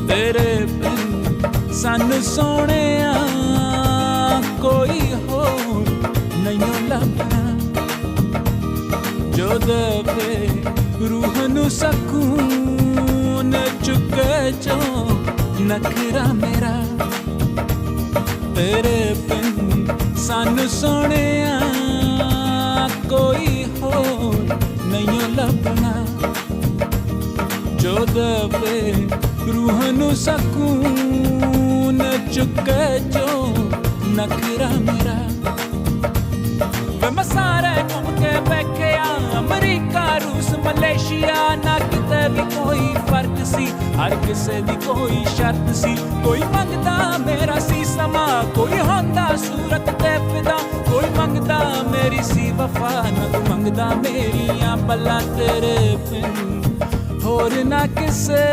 तेरे बिन सानू सोहणिया कोई होर नहीं लभना, जो देवे रूह नू सकून चुके जो नखरा मेरा। तेरे बिन सानू सोहणिया कोई होर नहीं लभना, जो देवे रूह नू सकून चुके जो नखरा मेरा। मैं सारे घूम के बैठिया अमरीका रूस मलेशिया, ना किते भी कोई फर्क सी, हर किसे दी कोई शर्त सी। कोई मंगदा मेरा सी समा, कोई होंदा सूरत ते फिदा, कोई मंगदा मेरी सी वफा, ना कोई मंगदा मेरियां पल्ला। तेरे बिन होर ना किसे